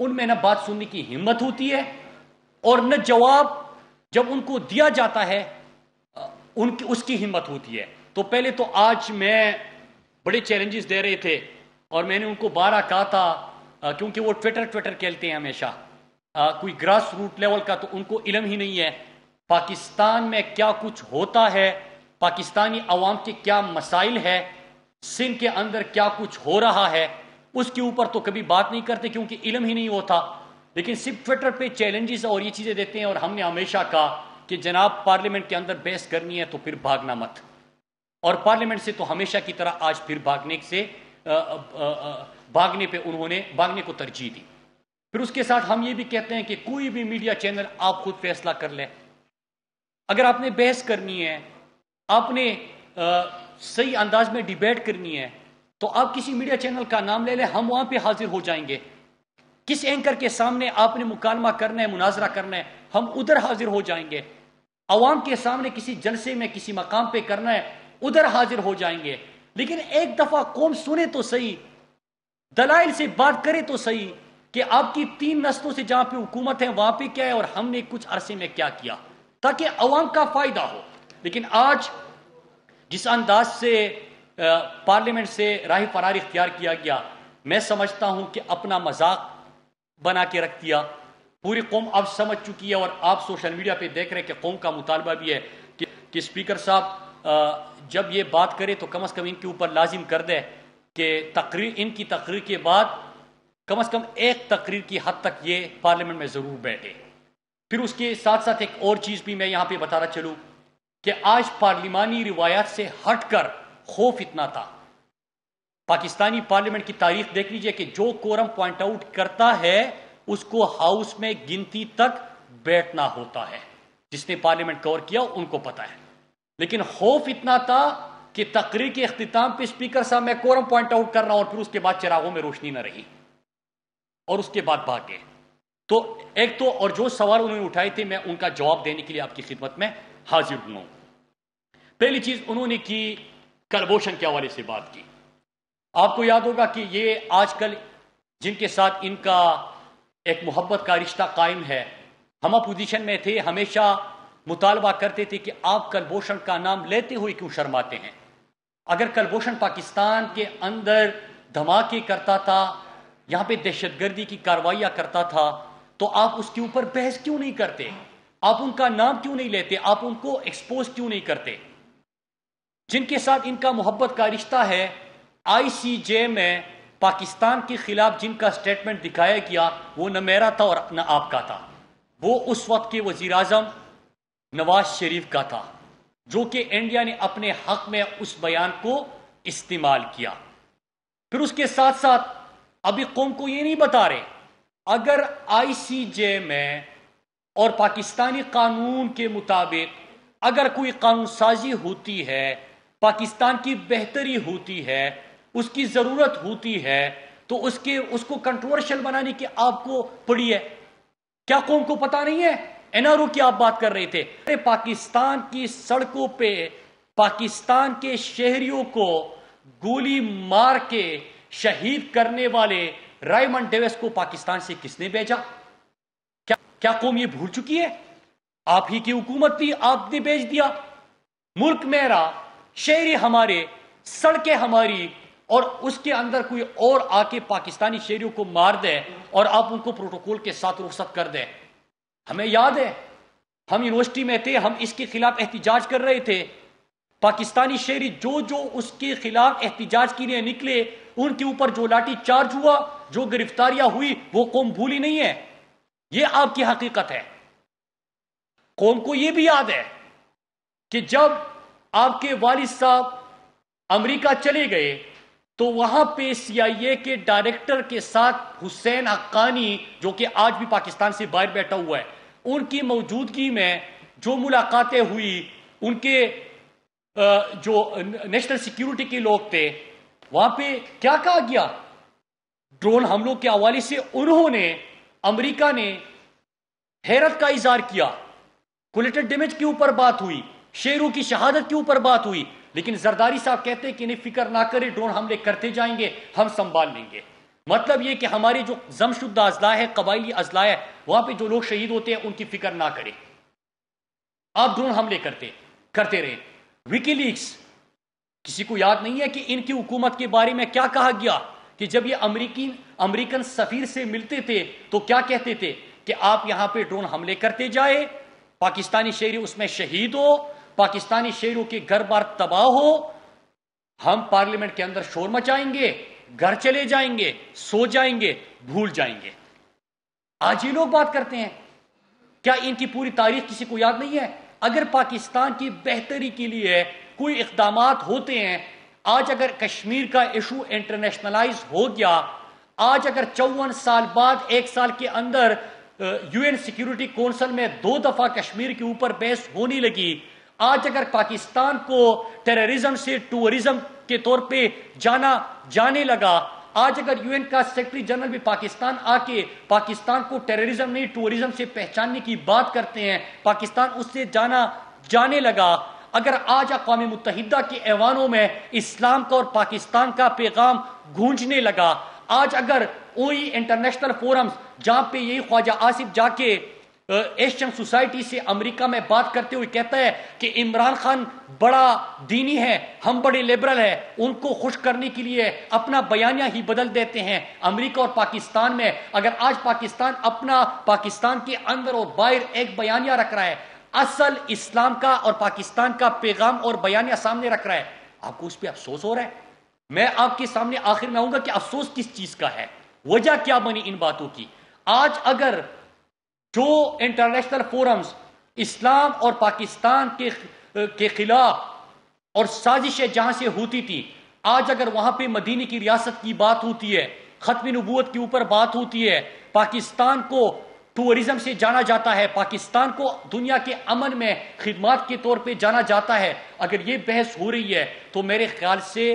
ان میں نہ بات سننے کی ہمت ہوتی ہے اور نہ جواب جب ان کو دیا جاتا ہے اس کی ہمت ہوتی ہے. تو پہلے تو آج میں بڑے چیلنجز دے رہے تھے اور میں نے ان کو بارہ کہا تھا کیونکہ وہ ٹویٹر کھیلتے ہیں ہمیشہ کوئی گراس روٹ لیول کا تو ان کو علم ہی نہیں ہے پاکستان میں کیا کچھ ہوتا ہے, پاکستانی عوام کے کیا مسائل ہے, سندھ کے اندر کیا کچھ ہو رہا ہے, اس کے اوپر تو کبھی بات نہیں کرتے کیونکہ علم ہی نہیں ہوتا. لیکن صرف ٹویٹر پہ چیلنجز اور یہ چیزیں دیتے ہیں. اور ہم نے ہمیشہ کہا کہ جناب پارلیمنٹ کے اندر بحث کرنی ہے تو پھر بھاگنا مت, اور پارلیمنٹ سے تو ہمیشہ کی طرح آج پھر بھاگنے کو ترجیح دی. پھر اس کے ساتھ ہم یہ بھی کہتے ہیں کہ کوئی بھی میڈیا چینل آپ خود فیصلہ کر لیں. اگر آپ نے بحث کرنی ہے, آپ نے صحیح انداز میں ڈیبیٹ کرنی ہے تو آپ کسی میڈیا چینل کا نام لے لیں, ہم وہاں پہ حاضر ہو جائیں گے. کس اینکر کے سامنے آپ نے مکالمہ کرنا ہے, مناظرہ کرنا ہے, ہم ادھر حاضر ہو جائیں گے. عوام کے سامنے کسی جلسے میں کسی مقام پہ کرنا ہے, ادھر حاضر ہو جائیں گے. لیکن ایک دفعہ قوم سنے تو صحیح, دلائل سے بات کرے تو صحیح کہ آپ کی 3 نسلوں سے جہاں پہ حکومت ہے وہاں پہ کیا ہے اور ہم نے کچھ عرصے میں کیا کیا, تاکہ عوام کا فائدہ ہو. لیکن آج جس انداز سے پارلیمنٹ سے راہ فرار اختیار کیا گیا, میں سمجھتا ہوں کہ اپنا مذاق بنا کے رکھ دیا. پوری قوم اب سمجھ چکی ہے اور آپ سوشل میڈیا پہ دیکھ رہے کہ قوم کا مطالبہ بھی ہے کہ اسپیکر صاحب جب یہ بات کرے تو کم از کم ان کے اوپر لازم کر دے کہ ان کی تقریر کے بعد کم از کم ایک تقریر کی حد تک یہ پارلیمنٹ میں ضرور بیٹھے. پھر اس کے ساتھ ساتھ ایک اور چیز بھی میں یہاں پہ بتانا چلوں کہ آج پارلیمانی روایات سے ہٹ کر خوف اتنا تھا. پاکستانی پارلیمنٹ کی تاریخ دیکھ لیجئے کہ جو کورم پوائنٹ آؤٹ کرتا ہے اس کو ہاؤس میں گنتی تک بیٹھنا ہوتا ہے. جس نے پارلیمنٹ کور کیا ان کو پتا ہے. لیکن خوف اتنا تھا کہ تقریر کے اختتام پہ اسپیکر صاحب میں کورم پوائنٹ آؤٹ کر رہا ہوں اور پھر اس کے بعد چراغوں میں روشنی نہ رہی اور اس کے بعد بھاگ گئے. تو ایک تو اور جو سوال انہوں نے اٹھائے تھے میں ان کا جواب دینے کے لیے آپ کی خدمت میں حاضر ہوں. پہلی چیز انہوں نے کی کلبھوشن کے حوالے سے بات کی. آپ کو یاد ہوگا کہ یہ آج کل جن کے ساتھ ان کا ایک محبت کا رشتہ قائم ہے, ہم اپوزیشن میں تھے, ہمیشہ مطالبہ کرتے تھے کہ آپ کلبھوشن کا نام لیتے ہوئے کیوں شرماتے ہیں. اگر کلبھوشن پاکستان کے اندر دھماکے کرتا تھا, یہاں پہ دہشت گردی کی کارروائیاں کرتا تھا, تو آپ اس کے اوپر بحث کیوں نہیں کرتے, آپ ان کا نام کیوں نہیں لیتے, آپ ان کو ایکسپوز کیوں نہیں کرتے. جن کے ساتھ ان کا محبت کا رشتہ ہے, آئی سی جے میں پاکستان کے خلاف جن کا سٹیٹمنٹ دکھایا گیا وہ نہ میرا تھا اور نہ آپ کا تھا, وہ اس وقت کے وزیر اعظم نواز شریف کا تھا, جو کہ انڈیا نے اپنے حق میں اس بیان کو استعمال کیا. پھر اس کے ساتھ ساتھ ابھی قوم کو یہ نہیں بتا رہے, اگر آئی سی جے میں اور پاکستانی قانون کے مطابق اگر کوئی قانون سازی ہوتی ہے, پاکستان کی بہتری ہوتی ہے, اس کی ضرورت ہوتی ہے, تو اس کو کنٹروورشل بنانے کی آپ کو پڑی ہے. کیا قوم کو پتا نہیں ہے؟ این آر او کی آپ بات کر رہے تھے. پاکستان کی سڑکوں پہ پاکستان کے شہریوں کو گولی مار کے شہید کرنے والے رائمنڈ ڈیوس کو پاکستان سے کس نے بھیجا؟ کیا قوم یہ بھول چکی ہے؟ آپ ہی کی حکومت تھی, آپ نے بھیج دیا. ملک میرا, شہری ہمارے, سڑکیں ہماری, اور اس کے اندر کوئی اور آ کے پاکستانی شہریوں کو مار دے اور آپ ان کو پروٹوکول کے ساتھ رخصت کر دیں. ہمیں یاد ہے ہم یونیورسٹی میں تھے, ہم اس کے خلاف احتجاج کر رہے تھے. پاکستانی شہری جو اس کے خلاف احتجاج کے لیے نکلے, ان کے اوپر جو لاٹھی چارج ہوا, جو گرفتاریاں ہوئی, وہ قوم بھولی نہیں ہے. یہ آپ کی حقیقت ہے. قوم کو یہ بھی یاد ہے کہ جب آپ کے والد صاحب امریکہ چلے گئے تو وہاں پہ سی آئی اے کے ڈائریکٹر کے ساتھ حسین حقانی, جو کہ آج بھی پاکستان سے باہر بیٹھا ہوا ہے, ان کی موجودگی میں جو ملاقاتیں ہوئی, ان کے جو نیشنل سیکیورٹی کے لوگ تھے, وہاں پہ کیا کہا گیا؟ ڈرون حملوں کے حوالے سے انہوں نے, امریکہ نے حیرت کا اظہار کیا. کولیٹرل ڈیمیج کے اوپر بات ہوئی, شہریوں کی شہادت کے اوپر بات ہوئی, لیکن زرداری صاحب کہتے ہیں کہ نہیں فکر نہ کرے, ڈرون حملے کرتے جائیں گے, ہم سنبھال لیں گے. مطلب یہ کہ ہماری جو ضم شدہ اضلاع ہے، قبائلی اضلاع ہے، وہاں پہ جو لوگ شہید ہوتے ہیں ان کی فکر نہ کریں، آپ ڈرون حملے کرتے رہے۔ وکی لیکس، کسی کو یاد نہیں ہے کہ ان کی حکومت کے بارے میں کیا کہا گیا، کہ جب یہ امریکن سفیر سے ملتے تھے تو کیا کہتے تھے کہ آپ یہاں پہ ڈرون حملے کرتے جائے، پاکستانی شہری اس میں شہید ہو، پاکستانی شہریوں کے گھر بار تباہ ہو، ہم پارلیمنٹ کے اندر شور مچائیں گے، گھر چلے جائیں گے، سو جائیں گے، بھول جائیں گے۔ آج یہ لوگ بات کرتے ہیں، کیا ان کی پوری تاریخ کسی کو یاد نہیں ہے؟ اگر پاکستان کی بہتری کے لیے کوئی اقدامات ہوتے ہیں، آج اگر کشمیر کا ایشو انٹرنیشنلائز ہو گیا، آج اگر 54 سال بعد 1 سال کے اندر یو این سیکیورٹی کونسل میں 2 دفعہ کشمیر کے اوپر بحث ہونے لگی، آج اگر پاکستان کو ٹیررزم سے ٹورزم کے طور پہ جانے لگا، آج اگر یو این کا سیکرٹری جنرل بھی پاکستان آ کے پاکستان کو ٹیررزم نہیں ٹورزم سے پہچاننے کی بات کرتے ہیں، پاکستان اس سے جانے لگا، اگر آج اقوام متحدہ کے ایوانوں میں اسلام کا اور پاکستان کا پیغام گونجنے لگا، آج اگر وہی انٹرنیشنل فورمز جہاں پہ یہی خواجہ آصف جا کے ایشین سوسائٹی سے امریکہ میں بات کرتے ہوئے کہتا ہے کہ عمران خان بڑا دینی ہے، ہم بڑے لبرل ہیں، ان کو خوش کرنے کے لیے اپنا بیانیہ ہی بدل دیتے ہیں۔ امریکہ اور پاکستان میں اگر آج پاکستان کے اندر اور باہر ایک بیانیہ رکھ رہا ہے، اصل اسلام کا اور پاکستان کا پیغام اور بیانیہ سامنے رکھ رہا ہے، آپ کو اس پہ افسوس ہو رہا ہے؟ میں آپ کے سامنے آخر میں آؤں گا کہ افسوس کس چیز کا ہے، وجہ کیا بنی ان باتوں کی۔ آج اگر جو انٹرنیشنل فورمز اسلام اور پاکستان کے خلاف اور سازشیں جہاں سے ہوتی تھی، آج اگر وہاں پہ مدینہ کی ریاست کی بات ہوتی ہے، ختم نبوت کے اوپر بات ہوتی ہے، پاکستان کو ٹورزم سے جانا جاتا ہے، پاکستان کو دنیا کے امن میں خدمات کے طور پہ جانا جاتا ہے، اگر یہ بحث ہو رہی ہے تو میرے خیال سے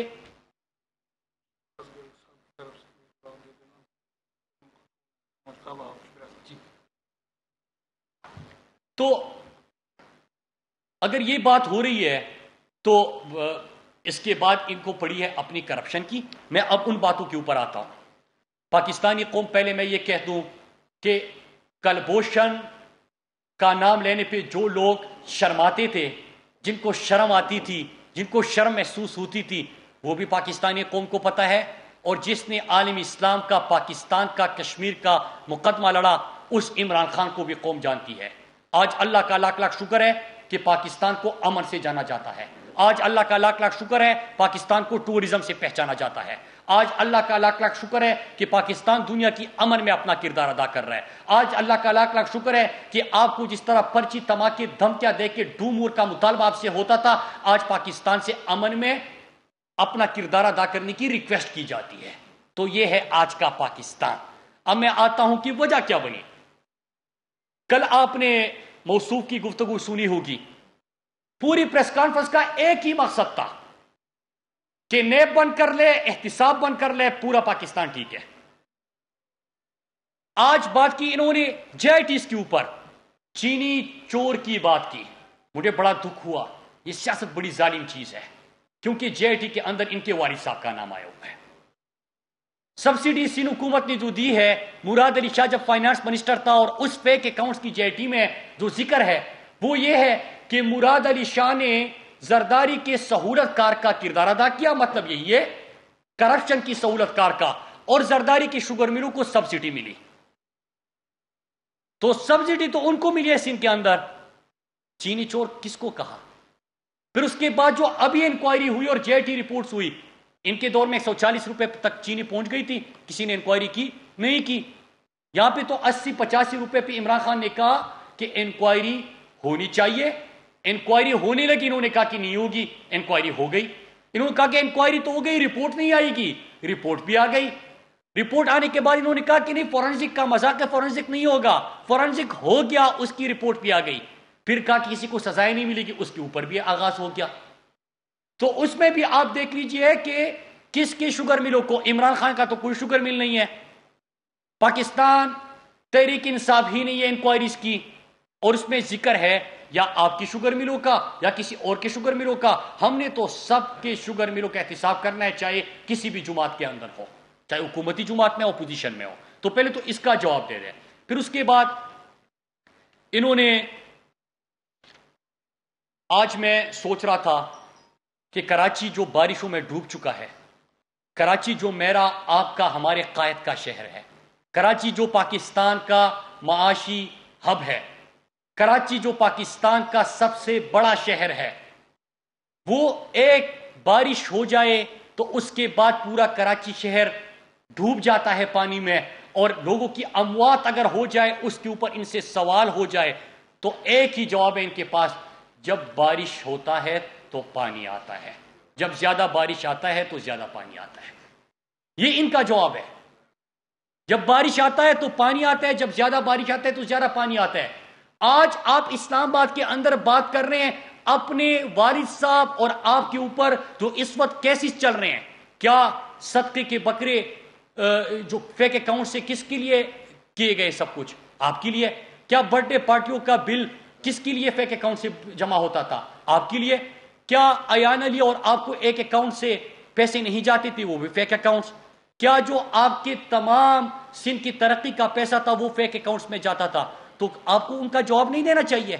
اگر یہ بات ہو رہی ہے تو اس کے بعد ان کو پڑی ہے اپنی کرپشن کی۔ میں اب ان باتوں کے اوپر آتا ہوں۔ پاکستانی قوم، پہلے میں یہ کہہ دوں کہ کلبھوشن کا نام لینے پہ جو لوگ شرماتے تھے، جن کو شرم آتی تھی، جن کو شرم محسوس ہوتی تھی، وہ بھی پاکستانی قوم کو پتہ ہے، اور جس نے عالم اسلام کا، پاکستان کا، کشمیر کا مقدمہ لڑا، اس عمران خان کو بھی قوم جانتی ہے۔ آج اللہ کا لاکھ لاکھ شکر ہے کہ پاکستان کو امن سے جانا جاتا ہے، آج اللہ کا لاکھ لاکھ شکر ہے پاکستان کو ٹورزم سے پہچانا جاتا ہے، آج اللہ کا لاکھ لاکھ شکر ہے کہ پاکستان دنیا کی امن میں اپنا کردار ادا کر رہا ہے، آج اللہ کا لاکھ لاکھ شکر ہے کہ آپ کو جس طرح پرچی تماکے دھمکیاں دے کے ڈومور کا مطالبہ آپ سے ہوتا تھا، آج پاکستان سے امن میں اپنا کردار ادا کرنے کی ریکویسٹ کی جاتی ہے۔ تو یہ ہے آج کا پاکستان۔ اب میں آتا ہوں کہ وجہ کیا بنی۔ کل آپ نے موصوف کی گفتگو سنی ہوگی، پوری پریس کانفرنس کا ایک ہی مقصد تھا کہ نیب بند کر لے، احتساب بند کر لے، پورا پاکستان ٹھیک ہے۔ آج بات کی انہوں نے جے آئی ٹیز کے اوپر، چینی چور کی بات کی، مجھے بڑا دکھ ہوا۔ یہ سیاست بڑی ظالم چیز ہے، کیونکہ جے آئی ٹی کے اندر ان کے والد صاحب کا نام آیا ہوا ہے۔ سبسڈی سندھ حکومت نے جو دی ہے، مراد علی شاہ جب فائنانس منسٹر تھا، اور اس فیک اکاؤنٹس کی جے آئی ٹی میں جو ذکر ہے وہ یہ ہے کہ مراد علی شاہ نے زرداری کے سہولت کار کا کردار ادا کیا، مطلب یہی ہے کرپشن کی سہولت کار کا، اور زرداری کی شوگر ملوں کو سبسڈی ملی۔ تو سبسڈی تو ان کو ملی ہے سندھ کے اندر، چینی چور کس کو کہا؟ پھر اس کے بعد جو ابھی انکوائری ہوئی اور جے آئی ٹی رپورٹس ہوئی، ان کے دور میں 140 روپے تک چینی پہنچ گئی تھی، کسی نے انکوائری کی نہیں کی۔ یہاں پہ تو 80-85 روپے پہ عمران خان نے کہا کہ انکوائری ہونی چاہیے، انکوائری ہونے لگی، انہوں نے کہا کہ نہیں ہوگی، انکوائری ہو گئی، انہوں نے کہا کہ انکوائری تو ہو گئی، رپورٹ نہیں آئے گی، رپورٹ بھی آ گئی۔ رپورٹ آنے کے بعد انہوں نے کہا کہ نہیں، فورنزک کا مذاق ہے، فورنزک نہیں ہوگا، فورنزک ہو گیا، اس کی رپورٹ بھی آ گئی۔ پھر کہا کہ کسی کو سزائیں نہیں ملے گی، اس کے اوپر بھی آغاز ہو گیا۔ تو اس میں بھی آپ دیکھ لیجئے کہ کس کے شوگر ملوں کو، عمران خان کا تو کوئی شوگر مل نہیں ہے، پاکستان تحریک انصاف ہی نہیں ہے انکوائریز کی، اور اس میں ذکر ہے یا آپ کی شوگر ملوں کا یا کسی اور کے شوگر ملوں کا۔ ہم نے تو سب کے شوگر ملوں کا احتساب کرنا ہے، چاہے کسی بھی جماعت کے اندر ہو۔ چاہے حکومتی جماعت میں اپوزیشن میں ہو. تو پہلے تو اس کا جواب دے دیں. پھر اس کے بعد انہوں نے، آج میں سوچ رہا تھا کہ کراچی جو بارشوں میں ڈوب چکا ہے، کراچی جو میرا آپ کا ہمارے قائد کا شہر ہے، کراچی جو پاکستان کا معاشی ہب ہے، کراچی جو پاکستان کا سب سے بڑا شہر ہے، وہ ایک بارش ہو جائے تو اس کے بعد پورا کراچی شہر ڈوب جاتا ہے پانی میں، اور لوگوں کی اموات اگر ہو جائے، اس کے اوپر ان سے سوال ہو جائے، تو ایک ہی جواب ہے ان کے پاس: جب بارش ہوتا ہے تو پانی آتا ہے، جب زیادہ بارش آتا ہے تو زیادہ پانی آتا ہے. یہ ان کا جواب ہے. جب بارش آتا ہے تو پانی آتا ہے، جب زیادہ بارش آتا ہے تو زیادہ پانی آتا ہے. آج آپ اسلام آباد کے اندر بات کر رہے ہیں اپنے والد صاحب اور آپ کے اوپر جو اس وقت کیسز چل رہے ہیں. کیا صدقے کے بکرے جو فیک اکاؤنٹ سے کس کے لیے کیے گئے؟ سب کچھ آپ کے لیے. کیا برتھ ڈے پارٹیوں کا بل کس کے لیے فیک اکاؤنٹ سے جمع ہوتا تھا؟ آپ کے لیے. کیا ایان علی اور آپ کو ایک اکاؤنٹ سے پیسے نہیں جاتے تھے؟ وہ بھی فیک اکاؤنٹس. کیا جو آپ کے تمام سندھ کی ترقی کا پیسہ تھا وہ فیک اکاؤنٹس میں جاتا تھا؟ تو آپ کو ان کا جواب نہیں دینا چاہیے.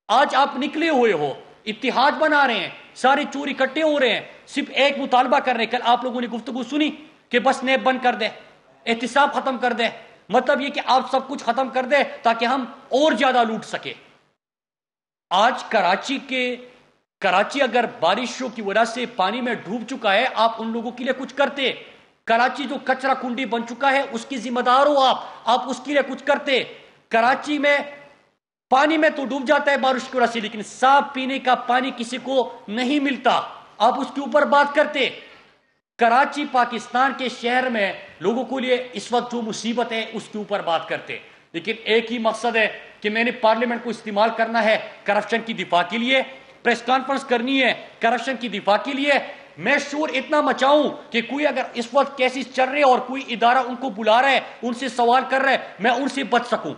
آج آپ نکلے ہوئے ہو، اتحاد بنا رہے ہیں، سارے چور اکٹھے ہو رہے ہیں، صرف ایک مطالبہ کر رہے ہیں. کل آپ لوگوں نے گفتگو سنی کہ بس نیب بند کر دے، احتساب ختم کر دے. مطلب یہ کہ آپ سب کچھ ختم کر دے تاکہ ہم اور زیادہ لوٹ سکے. آج کراچی اگر بارشوں کی وجہ سے پانی میں ڈوب چکا ہے، آپ ان لوگوں کے لیے کچھ کرتے. کراچی جو کچرا کنڈی بن چکا ہے اس کی ذمہ دار ہو آپ اس کے لیے کچھ کرتے. کراچی میں پانی میں تو ڈوب جاتا ہے بارش کی وجہ سے، لیکن صاف پینے کا پانی کسی کو نہیں ملتا، آپ اس کے اوپر بات کرتے. کراچی پاکستان کے شہر میں لوگوں کے لیے اس وقت جو مصیبت ہے اس کے اوپر بات کرتے. لیکن ایک ہی مقصد ہے کہ میں نے پارلیمنٹ کو استعمال کرنا ہے کرپشن کی دفاع کے لیے، پریس کانفرنس کرنی ہے کرپشن کی دفاع کے لیے. میں شور اتنا مچاؤں کہ کوئی اگر اس وقت کیسز چل رہے اور کوئی ادارہ ان کو بلا رہا ہے، ان سے سوال کر رہا ہے، میں ان سے بچ سکوں.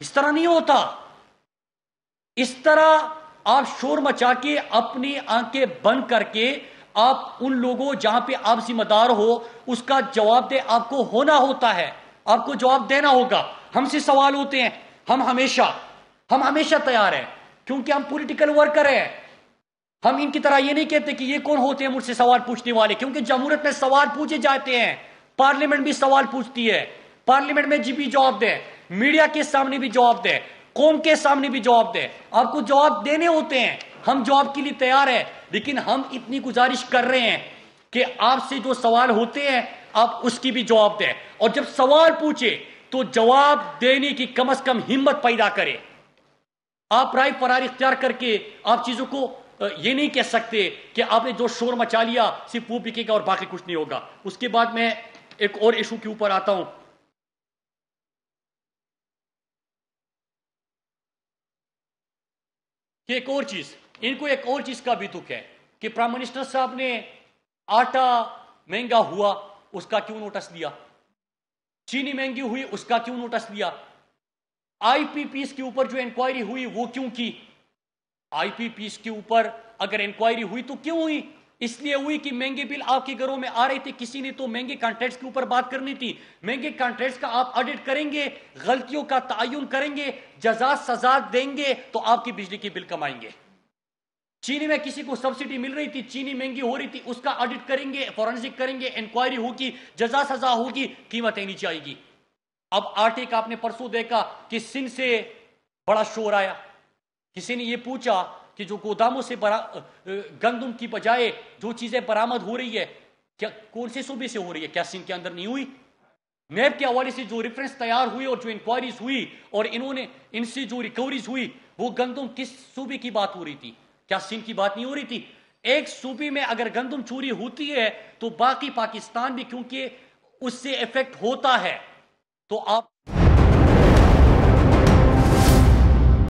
اس طرح نہیں ہوتا. اس طرح آپ شور مچا کے اپنی آنکھیں بند کر کے آپ ان لوگوں جہاں پہ آپ ذمہ دار ہو اس کا جواب دے آپ کو ہونا ہوتا ہے، آپ کو جواب دینا ہوگا. ہم سے سوال ہوتے ہیں، ہم ہمیشہ تیار ہیں کیونکہ ہم پولیٹیکل ورکر ہیں. ہم ان کی طرح یہ نہیں کہتے کہ یہ کون ہوتے ہیں مجھ سے سوال پوچھنے والے، کیونکہ جمہوریت میں سوال پوچھے جاتے ہیں. پارلیمنٹ بھی سوال پوچھتی ہے، پارلیمنٹ میں بھی جواب دے، میڈیا کے سامنے بھی جواب دے، قوم کے سامنے بھی جواب دے. آپ کو جواب دینے ہوتے ہیں، ہم جواب کے لیے تیار ہیں. لیکن ہم اتنی گزارش کر رہے ہیں کہ آپ سے جو سوال ہوتے ہیں آپ اس کی بھی جواب دیں، اور جب سوال پوچھے تو جواب دینے کی کم از کم ہمت پیدا کرے. آپ رائے فرار اختیار کر کے آپ چیزوں کو یہ نہیں کہہ سکتے کہ آپ نے جو شور مچا لیا صرف وہ بکے گا اور باقی کچھ نہیں ہوگا. اس کے بعد میں ایک اور ایشو کے اوپر آتا ہوں کہ ایک اور چیز، ان کو ایک اور چیز کا بھی دکھ ہے کہ پرائم منسٹر صاحب نے آٹا مہنگا ہوا اس کا کیوں نوٹس لیا، چینی مہنگی ہوئی اس کا کیوں نوٹس لیا، آئی پی پیس کے اوپر جو انکوائری ہوئی وہ کیوں کی. آئی پی پیس کے اوپر اگر انکوائری ہوئی تو کیوں ہوئی؟ اس لیے ہوئی کہ مہنگے بل آپ کے گھروں میں آ رہے تھے، کسی نے تو مہنگے کانٹریکٹس کے اوپر بات کرنی تھی. مہنگے کانٹریکٹس کا آپ آڈٹ کریں گے، غلطیوں کا تعین کریں گے، جزا سزا دیں گے تو آپ کی بجلی کی بل کم آئیں گے. چینی میں کسی کو سبسڈی مل رہی تھی، چینی مہنگی ہو رہی تھی، اس کا آڈٹ کریں گے، فورنسک کریں گے، انکوائری ہوگی، جزا سزا ہوگی، قیمتیں نیچے آئے گی. اب آٹے کا آپ نے پرسوں دیکھا کہ سندھ سے بڑا شور آیا. کسی نے یہ پوچھا کہ جو گوداموں سے گندم کی بجائے جو چیزیں برآمد ہو رہی ہے کیا کون سے صوبے سے ہو رہی ہے، کیا سندھ کے اندر نہیں ہوئی؟ نیب کے حوالے سے جو ریفرنس تیار ہوئی اور جو انکوائریز ہوئی اور ان سے جو ریکوریز ہوئی، وہ گندم کس صوبے کی بات ہو رہی تھی؟ کیا سندھ کی بات نہیں ہو رہی تھی؟ ایک صوبے میں اگر گندم چوری ہوتی ہے تو باقی پاکستان بھی کیونکہ اس سے افیکٹ ہوتا ہے. تو آپ